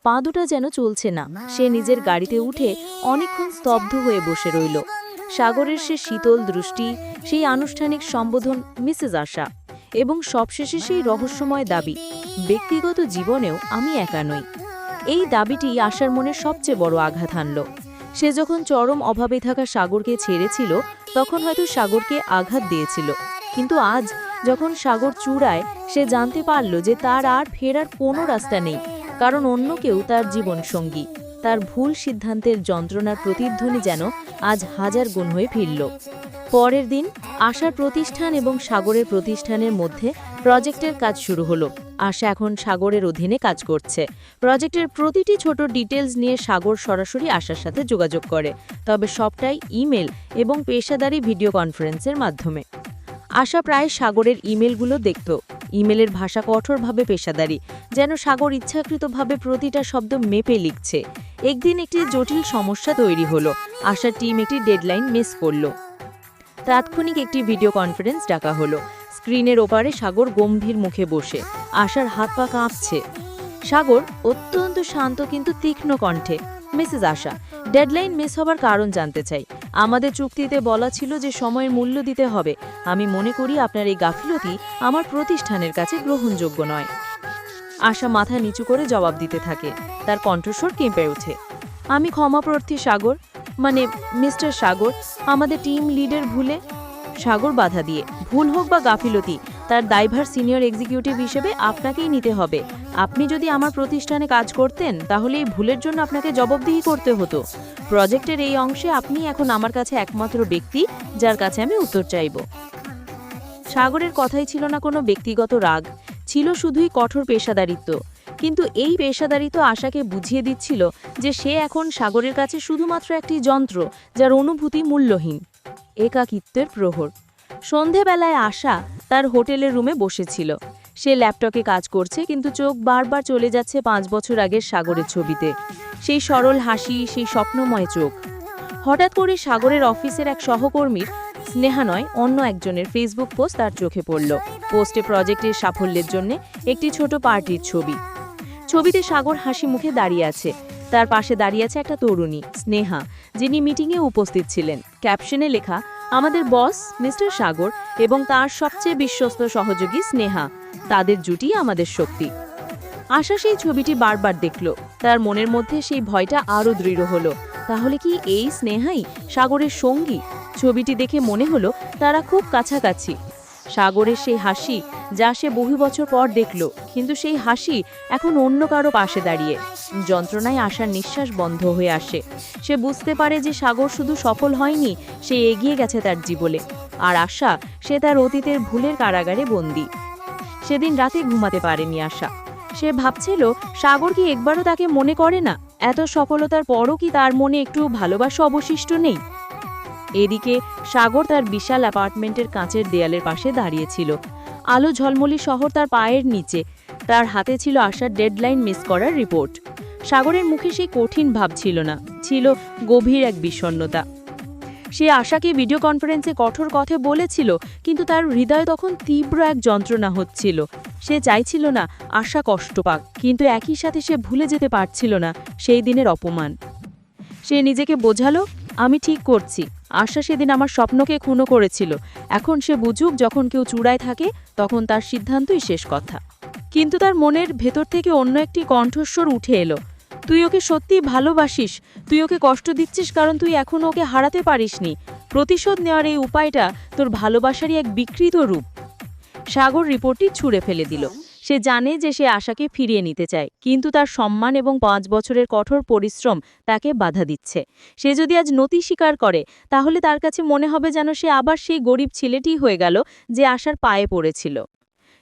পা দুটা যেন চলছে না। সে নিজের গাড়িতে উঠে অনেকক্ষণ স্তব্ধ হয়ে বসে রইল। সাগরের সে শীতল দৃষ্টি, সেই আনুষ্ঠানিক সম্বোধন মিসেস আশা, এবং সবশেষে সেই রহস্যময় দাবি, ব্যক্তিগত জীবনেও আমি একা নই। এই দাবিটি আশার মনে সবচেয়ে বড় আঘাত হানল। সে যখন চরম অভাবে থাকা সাগরকে ছেড়েছিল, তখন হয়তো সাগরকে আঘাত দিয়েছিল, কিন্তু আজ যখন সাগর চূড়ায়, সে জানতে পারল যে তার আর ফেরার কোনো রাস্তা নেই, কারণ অন্য কেউ তার জীবনসঙ্গী। তার ভুল সিদ্ধান্তের যন্ত্রণার প্রতিধ্বনি যেন আজ হাজার গুণ হয়ে ফিরল। পরের দিন আশার প্রতিষ্ঠান এবং সাগরের প্রতিষ্ঠানের মধ্যে প্রজেক্টের কাজ শুরু হলো। আশা এখন সাগরের অধীনে কাজ করছে। প্রজেক্টের প্রতিটি ছোট ডিটেলস নিয়ে সাগর সরাসরি আশার সাথে যোগাযোগ করে, তবে সবটাই ইমেল এবং পেশাদারি ভিডিও কনফারেন্সের মাধ্যমে। আশা প্রায় সাগরের ইমেলগুলো দেখত। ইমেলের ভাষা কঠোরভাবে পেশাদারি, যেন সাগর ইচ্ছাকৃতভাবে প্রতিটা শব্দ মেপে লিখছে। একদিন একটি জটিল সমস্যা তৈরি হলো। আশার টিম একটি ডেডলাইন মিস করল। তাৎক্ষণিক একটি ভিডিও কনফারেন্স ডাকা হলো। স্ক্রিনের ওপারে সাগর গম্ভীর মুখে বসে, আশার হাত পা কাঁপছে। সাগর অত্যন্ত শান্ত কিন্তু তীক্ষ্ণ কণ্ঠে, মিসেস আশা, ডেডলাইন মিস হবার কারণ জানতে চাই। আমাদের চুক্তিতে বলা ছিল যে সময়ের মূল্য দিতে হবে। আমি মনে করি আপনার এই গাফিলতি আমার প্রতিষ্ঠানের কাছে গ্রহণযোগ্য নয়। আশা মাথা নিচু করে জবাব দিতে থাকে। তার কণ্ঠস্বর কেঁপে ওঠে। আমি ক্ষমাপ্রার্থী সাগর, মিস্টার সাগর, আমাদের টিম লিডের ভুলে। সাগর বাধা দিয়ে, ভুল হোক বা গাফিলতি, তার দায়ভার সিনিয়র এক্সিকিউটিভ হিসেবে আপনাকেই নিতে হবে। আপনি যদি আমার প্রতিষ্ঠানে কাজ করতেন, তাহলে এই ভুলের জন্য আপনাকে জবাবদিহি করতে হতো। প্রজেক্টের এই অংশে আপনি এখন আমার কাছে একমাত্র ব্যক্তি যার কাছে আমি উত্তর চাইব। সাগরের কথাই ছিল না কোনো ব্যক্তিগত রাগ, ছিল শুধুই কঠোর পেশাদারিত্ব। কিন্তু এই পেশাদারিত্ব আশাকে বুঝিয়ে দিচ্ছিল যে সে এখন সাগরের কাছে শুধুমাত্র একটি যন্ত্র, যার অনুভূতি মূল্যহীন। একাকিত্বের প্রহর। সন্ধেবেলায় আশা তার হোটেলের রুমে বসেছিল। সে ল্যাপটপে কাজ করছে, কিন্তু চোখ বারবার চলে যাচ্ছে 5 বছর আগের সাগরের ছবিতে। সেই সরল হাসি, সেই স্বপ্নময় চোখ। হঠাৎ করে সাগরের অফিসের এক সহকর্মীর, স্নেহা নয় অন্য একজনের ফেসবুক পোস্ট তার চোখে পড়ল। পোস্টে প্রজেক্টের সাফল্যের জন্য একটি ছোট পার্টির ছবি। ছবিতে সাগর হাসি মুখে দাঁড়িয়ে আছে। তার পাশে দাঁড়িয়ে আছে একটা তরুণী, স্নেহা, যিনি মিটিংয়ে উপস্থিত ছিলেন। ক্যাপশনে লেখা, আমাদের বস মিস্টার সাগর এবং তার সবচেয়ে বিশ্বস্ত সহযোগী স্নেহা, তাদের জুটি আমাদের শক্তি। আশা সেই ছবিটি বারবার দেখল। তার মনের মধ্যে সেই ভয়টা আরও দৃঢ় হলো। তাহলে কি এই স্নেহাই সাগরের সঙ্গী? ছবিটি দেখে মনে হলো তারা খুব কাছাকাছি। সাগরের সেই হাসি, যা সে বহু বছর পর দেখল, কিন্তু সেই হাসি এখন অন্য কারো পাশে দাঁড়িয়ে। যন্ত্রণায় আশার নিঃশ্বাস বন্ধ হয়ে আসে। সে বুঝতে পারে যে সাগর শুধু সফল হয়নি, সে এগিয়ে গেছে তার জীবনে। আর আশা, সে তার অতীতের ভুলের কারাগারে বন্দী। সেদিন রাতে ঘুমাতে পারেনি আশা। সে ভাবছিল, সাগর কি একবারও তাকে মনে করে না? এত সফলতার পরও কি তার মনে একটু ভালোবাসা অবশিষ্ট নেই? এদিকে সাগর তার বিশাল অ্যাপার্টমেন্টের কাঁচের দেয়ালের পাশে দাঁড়িয়েছিল। আলো ঝলমলি শহর তার পায়ের নিচে। তার হাতে ছিল আশার ডেডলাইন মিস করার রিপোর্ট। সাগরের মুখে সেই কঠিন ভাব ছিল না, ছিল গভীর এক বিষণ্ণতা। সে আশাকে ভিডিও কনফারেন্সে কঠোর কথা বলেছিল, কিন্তু তার হৃদয়ে তখন তীব্র এক যন্ত্রণা হচ্ছিল। সে চাইছিল না আশা কষ্ট পাক, কিন্তু একই সাথে সে ভুলে যেতে পারছিল না সেই দিনের অপমান। সে নিজেকে বোঝালো, আমি ঠিক করছি। আশা সেদিন আমার স্বপ্নকে খুন করেছিল। এখন সে বুঝুক, যখন কেউ চূড়ায় থাকে তখন তার সিদ্ধান্তই শেষ কথা। কিন্তু তার মনের ভেতর থেকে অন্য একটি কণ্ঠস্বর উঠে এলো, তুই ওকে সত্যিই ভালোবাসিস। তুই ওকে কষ্ট দিচ্ছিস কারণ তুই এখনও ওকে হারাতে পারিসনি। প্রতিশোধ নেওয়ার এই উপায়টা তোর ভালোবাসারই এক বিকৃত রূপ। সাগর রিপোর্টটি ছুঁড়ে ফেলে দিল। সে জানে যে সে আশাকে ফিরিয়ে নিতে চায়, কিন্তু তার সম্মান এবং 5 বছরের কঠোর পরিশ্রম তাকে বাধা দিচ্ছে। সে যদি আজ নতি স্বীকার করে, তাহলে তার কাছে মনে হবে যেন সে আবার সেই গরিব ছেলেটি হয়ে গেল যে আশার পায়ে পড়েছিল।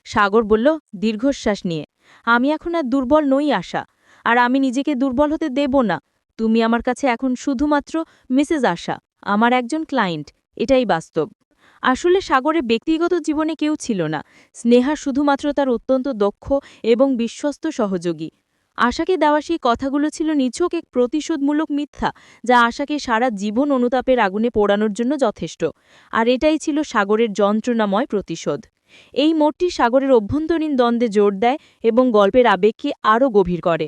সাগর বলল দীর্ঘশ্বাস নিয়ে, আমি এখন আর দুর্বল নই আশা, আর আমি নিজেকে দুর্বল হতে দেব না। তুমি আমার কাছে এখন শুধুমাত্র মিসেস আশা, আমার একজন ক্লায়েন্ট। এটাই বাস্তব। আসলে সাগরের ব্যক্তিগত জীবনে কেউ ছিল না। স্নেহা শুধুমাত্র তার অত্যন্ত দক্ষ এবং বিশ্বস্ত সহযোগী। আশাকে দেওয়া সেই কথাগুলো ছিল নিছক এক প্রতিশোধমূলক মিথ্যা, যা আশাকে সারা জীবন অনুতাপের আগুনে পোড়ানোর জন্য যথেষ্ট। আর এটাই ছিল সাগরের যন্ত্রণাময় প্রতিশোধ। এই মোড়টি সাগরের অভ্যন্তরীণ দ্বন্দ্বে জোর দেয় এবং গল্পের আবেগকে আরও গভীর করে।